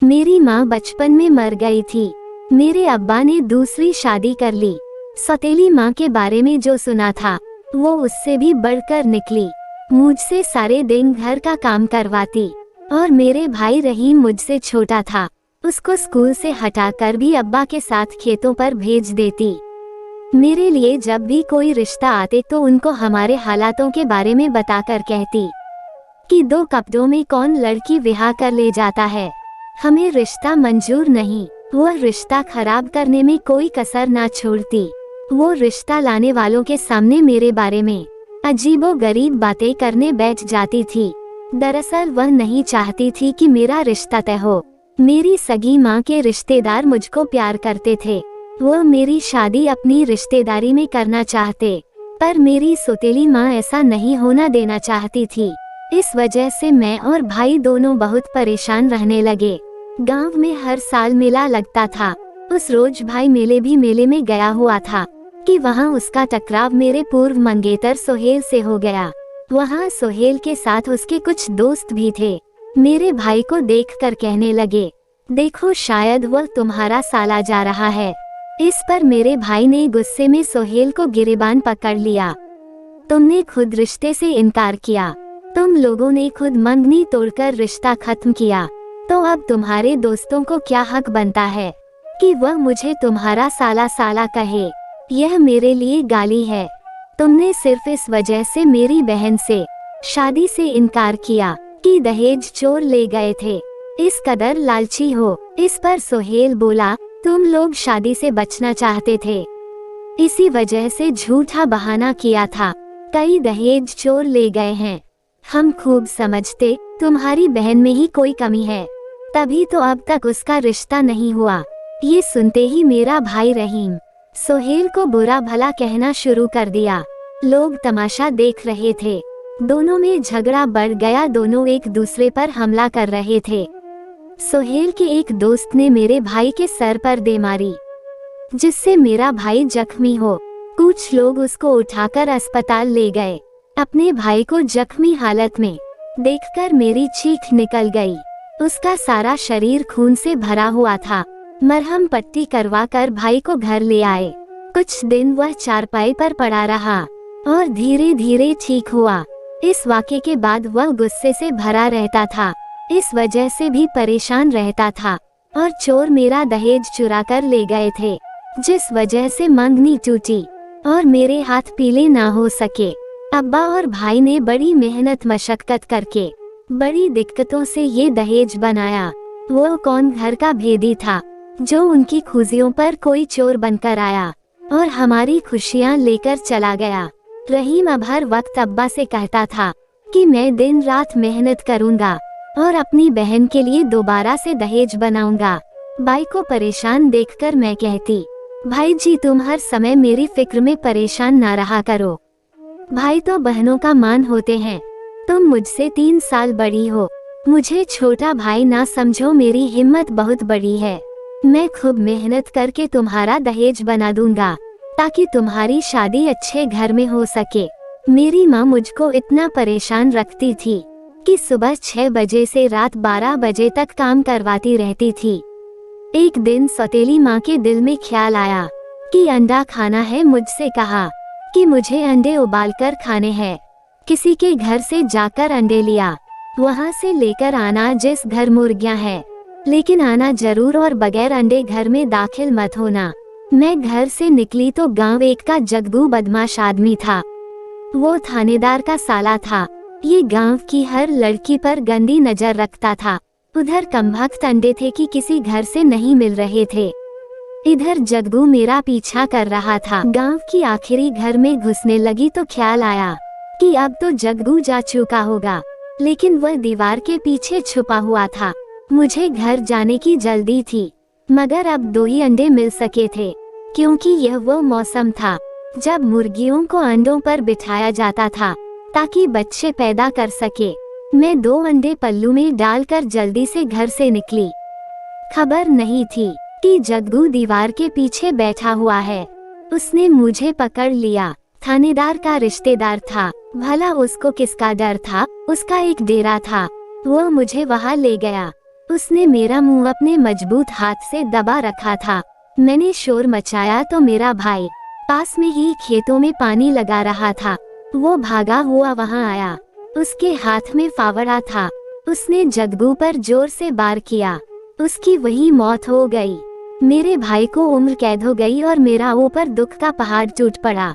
मेरी माँ बचपन में मर गई थी। मेरे अब्बा ने दूसरी शादी कर ली। सौतेली माँ के बारे में जो सुना था वो उससे भी बढ़कर निकली। मुझसे सारे दिन घर का काम करवाती और मेरे भाई रहीम मुझसे छोटा था, उसको स्कूल से हटाकर भी अब्बा के साथ खेतों पर भेज देती। मेरे लिए जब भी कोई रिश्ता आते तो उनको हमारे हालातों के बारे में बताकर कहती कि 2 कपड़ों में कौन लड़की विवाह कर ले जाता है, हमें रिश्ता मंजूर नहीं। वह रिश्ता खराब करने में कोई कसर ना छोड़ती। वो रिश्ता लाने वालों के सामने मेरे बारे में अजीबोगरीब बातें करने बैठ जाती थी। दरअसल वह नहीं चाहती थी कि मेरा रिश्ता तय हो। मेरी सगी माँ के रिश्तेदार मुझको प्यार करते थे, वो मेरी शादी अपनी रिश्तेदारी में करना चाहते, पर मेरी सौतेली माँ ऐसा नहीं होना देना चाहती थी। इस वजह से मैं और भाई दोनों बहुत परेशान रहने लगे। गांव में हर साल मेला लगता था। उस रोज भाई मेले में गया हुआ था कि वहां उसका टकराव मेरे पूर्व मंगेतर सोहेल से हो गया। वहां सोहेल के साथ उसके कुछ दोस्त भी थे। मेरे भाई को देखकर कहने लगे, देखो शायद वह तुम्हारा साला जा रहा है। इस पर मेरे भाई ने गुस्से में सोहेल को गिरेबान पकड़ लिया। तुमने खुद रिश्ते से इनकार किया, तुम लोगों ने खुद मंगनी तोड़कर रिश्ता खत्म किया, तो अब तुम्हारे दोस्तों को क्या हक बनता है कि वह मुझे तुम्हारा साला कहे। यह मेरे लिए गाली है। तुमने सिर्फ इस वजह से मेरी बहन से शादी से इनकार किया कि दहेज चोर ले गए थे, इस कदर लालची हो। इस पर सोहेल बोला, तुम लोग शादी से बचना चाहते थे, इसी वजह से झूठा बहाना किया था, कई दहेज चोर ले गए हैं। हम खूब समझते तुम्हारी बहन में ही कोई कमी है, तभी तो अब तक उसका रिश्ता नहीं हुआ। ये सुनते ही मेरा भाई रहीम सोहेल को बुरा भला कहना शुरू कर दिया। लोग तमाशा देख रहे थे। दोनों में झगड़ा बढ़ गया, दोनों एक दूसरे पर हमला कर रहे थे। सोहेल के एक दोस्त ने मेरे भाई के सर पर दे मारी, जिससे मेरा भाई जख्मी हो। कुछ लोग उसको उठाकर अस्पताल ले गए। अपने भाई को जख्मी हालत में देखकर मेरी चीख निकल गई। उसका सारा शरीर खून से भरा हुआ था। मरहम पट्टी करवाकर भाई को घर ले आए। कुछ दिन वह चारपाई पर पड़ा रहा और धीरे धीरे ठीक हुआ। इस वाक़े के बाद वह गुस्से से भरा रहता था, इस वजह से भी परेशान रहता था और चोर मेरा दहेज चुरा कर ले गए थे, जिस वजह से मंगनी टूटी और मेरे हाथ पीले ना हो सके। अब्बा और भाई ने बड़ी मेहनत मशक्कत करके बड़ी दिक्कतों से ये दहेज बनाया। वो कौन घर का भेदी था जो उनकी खुशियों पर कोई चोर बनकर आया और हमारी खुशियां लेकर चला गया। रहीम अब हर वक्त अब्बा से कहता था कि मैं दिन रात मेहनत करूंगा और अपनी बहन के लिए दोबारा से दहेज बनाऊंगा। भाई को परेशान देखकर मैं कहती, भाई जी तुम हर समय मेरी फिक्र में परेशान ना रहा करो। भाई तो बहनों का मान होते हैं। तुम मुझसे 3 साल बड़ी हो, मुझे छोटा भाई ना समझो। मेरी हिम्मत बहुत बड़ी है। मैं खूब मेहनत करके तुम्हारा दहेज बना दूंगा ताकि तुम्हारी शादी अच्छे घर में हो सके। मेरी माँ मुझको इतना परेशान रखती थी कि सुबह 6 बजे से रात 12 बजे तक काम करवाती रहती थी। एक दिन सौतेली माँ के दिल में ख्याल आया कि अंडा खाना है। मुझसे कहा कि मुझे अंडे उबालकर खाने हैं। किसी के घर से जाकर अंडे लिया, वहाँ से लेकर आना जिस घर मुर्गियाँ हैं, लेकिन आना जरूर और बगैर अंडे घर में दाखिल मत होना। मैं घर से निकली तो गांव एक का जग्गू बदमाश आदमी था। वो थानेदार का साला था। ये गांव की हर लड़की पर गंदी नजर रखता था। उधर कमबख्त अंडे थे कि किसी घर से नहीं मिल रहे थे, इधर जग्गू मेरा पीछा कर रहा था। गांव की आखिरी घर में घुसने लगी तो ख्याल आया कि अब तो जग्गू जा चुका होगा, लेकिन वह दीवार के पीछे छुपा हुआ था। मुझे घर जाने की जल्दी थी, मगर अब 2 ही अंडे मिल सके थे, क्योंकि यह वो मौसम था जब मुर्गियों को अंडों पर बिठाया जाता था ताकि बच्चे पैदा कर सके। मैं 2 अंडे पल्लू में डालकर जल्दी से घर से निकली। खबर नहीं थी कि जग्गू दीवार के पीछे बैठा हुआ है। उसने मुझे पकड़ लिया। थानेदार का रिश्तेदार था। भला उसको किसका डर था? उसका एक डेरा था, वो मुझे वहाँ ले गया। उसने मेरा मुंह अपने मजबूत हाथ से दबा रखा था। मैंने शोर मचाया तो मेरा भाई पास में ही खेतों में पानी लगा रहा था। वो भागा हुआ वहां आया। उसके हाथ में फावड़ा था। उसने जग्गू पर जोर से वार किया। उसकी वही मौत हो गई। मेरे भाई को उम्र कैद हो गई और मेरा ऊपर दुख का पहाड़ टूट पड़ा।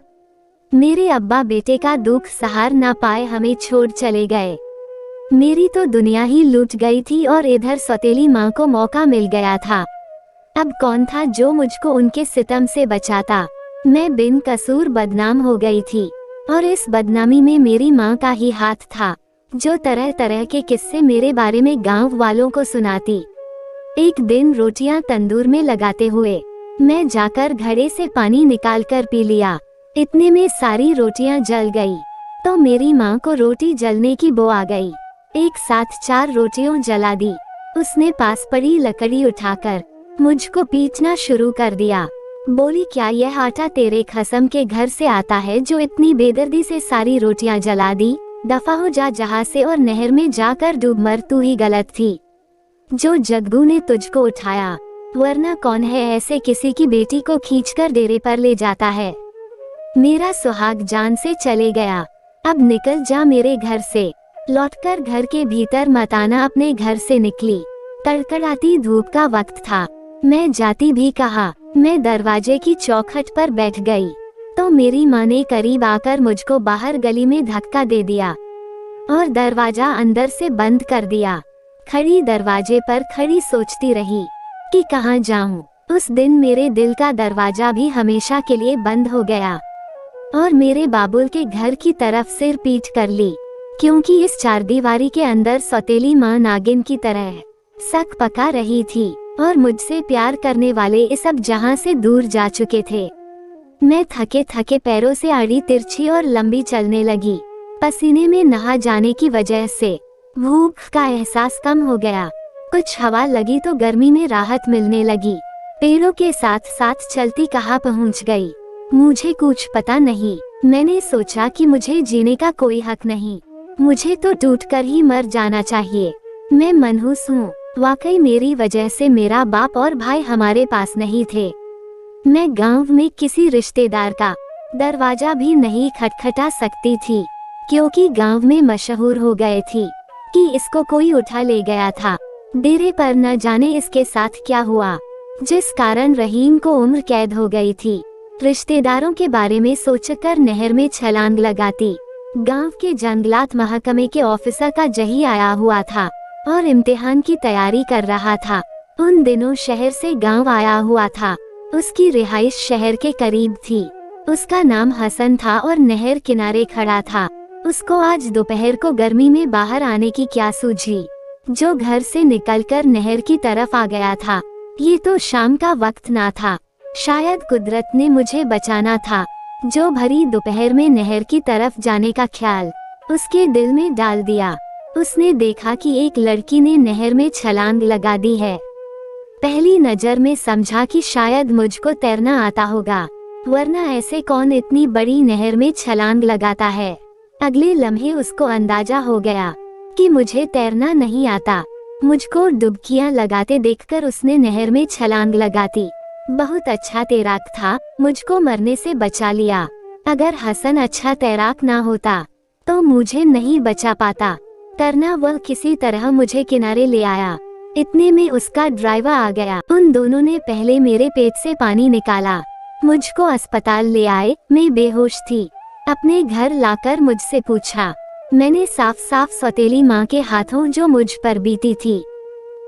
मेरे अब्बा बेटे का दुख सहार ना पाए हमें छोड़ चले गए। मेरी तो दुनिया ही लूट गई थी और इधर सौतेली माँ को मौका मिल गया था। अब कौन था जो मुझको उनके सितम से बचाता। मैं बिन कसूर बदनाम हो गई थी और इस बदनामी में मेरी माँ का ही हाथ था, जो तरह तरह के किस्से मेरे बारे में गांव वालों को सुनाती। एक दिन रोटियां तंदूर में लगाते हुए मैं जाकर घड़े से पानी निकाल कर पी लिया। इतने में सारी रोटियां जल गई तो मेरी माँ को रोटी जलने की बो आ गई। एक साथ 4 रोटियां जला दी। उसने पास पड़ी लकड़ी उठाकर मुझको पीटना शुरू कर दिया। बोली, क्या यह आटा तेरे खसम के घर से आता है जो इतनी बेदर्दी से सारी रोटियां जला दी? दफा हो जा जहाँ से और नहर में जाकर डूब मर, तू ही गलत थी जो जग्गू ने तुझको उठाया, वरना कौन है ऐसे किसी की बेटी को खींचकर डेरे पर ले जाता है। मेरा सुहाग जान से चले गया। अब निकल जा मेरे घर से। लौटकर घर के भीतर मत आना। अपने घर से निकली। कड़कड़ाती धूप का वक्त था। मैं जाती भी कहा। मैं दरवाजे की चौखट पर बैठ गई तो मेरी माँ ने करीब आकर मुझको बाहर गली में धक्का दे दिया और दरवाजा अंदर से बंद कर दिया। खड़ी दरवाजे पर खड़ी सोचती रही कि कहाँ जाऊं। उस दिन मेरे दिल का दरवाजा भी हमेशा के लिए बंद हो गया और मेरे बाबुल के घर की तरफ सिर पीट कर ली, क्योंकि इस चारदीवारी के अंदर सौतेली माँ नागिन की तरह सक पका रही थी और मुझसे प्यार करने वाले इस अब जहां से दूर जा चुके थे। मैं थके थके पैरों से आड़ी तिरछी और लंबी चलने लगी। पसीने में नहा जाने की वजह से भूख का एहसास कम हो गया। कुछ हवा लगी तो गर्मी में राहत मिलने लगी। पैरों के साथ साथ चलती कहाँ पहुंच गई मुझे कुछ पता नहीं। मैंने सोचा कि मुझे जीने का कोई हक नहीं, मुझे तो टूटकर ही मर जाना चाहिए। मैं मनहूस हूँ। वाकई मेरी वजह से मेरा बाप और भाई हमारे पास नहीं थे। मैं गांव में किसी रिश्तेदार का दरवाजा भी नहीं खटखटा सकती थी, क्योंकि गांव में मशहूर हो गए थी कि इसको कोई उठा ले गया था। डेरे पर न जाने इसके साथ क्या हुआ, जिस कारण रहीम को उम्र कैद हो गई थी। रिश्तेदारों के बारे में सोचकर नहर में छलांग लगाती। गांव के जंगलात महकमे के ऑफिसर का जही आया हुआ था और इम्तिहान की तैयारी कर रहा था। उन दिनों शहर से गांव आया हुआ था। उसकी रिहाइश शहर के करीब थी। उसका नाम हसन था और नहर किनारे खड़ा था। उसको आज दोपहर को गर्मी में बाहर आने की क्या सूझी, जो घर से निकलकर नहर की तरफ आ गया था। ये तो शाम का वक्त ना था। शायद कुदरत ने मुझे बचाना था, जो भरी दोपहर में नहर की तरफ जाने का ख्याल उसके दिल में डाल दिया। उसने देखा कि एक लड़की ने नहर में छलांग लगा दी है। पहली नजर में समझा कि शायद मुझको तैरना आता होगा, वरना ऐसे कौन इतनी बड़ी नहर में छलांग लगाता है। अगले लम्हे उसको अंदाजा हो गया कि मुझे तैरना नहीं आता। मुझको डुबकियां लगाते देखकर उसने नहर में छलांग लगाती। बहुत अच्छा तैराक था, मुझको मरने से बचा लिया। अगर हसन अच्छा तैराक ना होता तो मुझे नहीं बचा पाता। तरना वह किसी तरह मुझे किनारे ले आया। इतने में उसका ड्राइवर आ गया। उन दोनों ने पहले मेरे पेट से पानी निकाला, मुझको अस्पताल ले आए। मैं बेहोश थी। अपने घर लाकर मुझसे पूछा। मैंने साफ साफ सौतेली माँ के हाथों जो मुझ पर बीती थी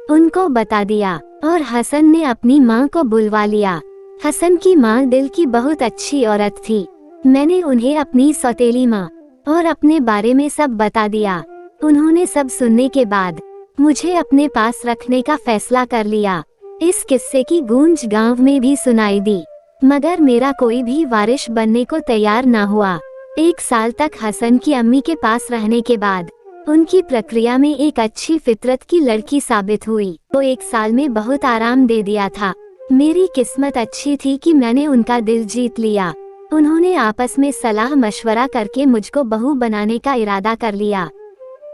उनको बता दिया और हसन ने अपनी माँ को बुलवा लिया। हसन की माँ दिल की बहुत अच्छी औरत थी। मैंने उन्हें अपनी सौतेली माँ और अपने बारे में सब बता दिया। उन्होंने सब सुनने के बाद मुझे अपने पास रखने का फैसला कर लिया। इस किस्से की गूंज गांव में भी सुनाई दी, मगर मेरा कोई भी वारिश बनने को तैयार ना हुआ। 1 साल तक हसन की अम्मी के पास रहने के बाद उनकी प्रक्रिया में एक अच्छी फितरत की लड़की साबित हुई तो 1 साल में बहुत आराम दे दिया था। मेरी किस्मत अच्छी थी कि मैंने उनका दिल जीत लिया। उन्होंने आपस में सलाह मशवरा करके मुझको बहू बनाने का इरादा कर लिया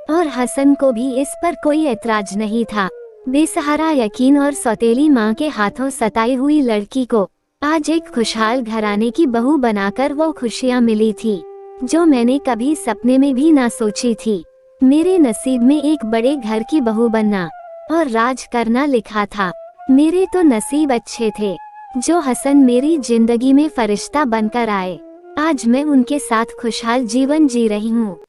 और हसन को भी इस पर कोई ऐतराज नहीं था। बेसहारा यकीन और सौतेली माँ के हाथों सताई हुई लड़की को आज एक खुशहाल घराने की बहू बनाकर वो खुशियाँ मिली थी जो मैंने कभी सपने में भी ना सोची थी। मेरे नसीब में एक बड़े घर की बहू बनना और राज करना लिखा था। मेरे तो नसीब अच्छे थे जो हसन मेरी जिंदगी में फरिश्ता बनकर आए। आज मैं उनके साथ खुशहाल जीवन जी रही हूँ।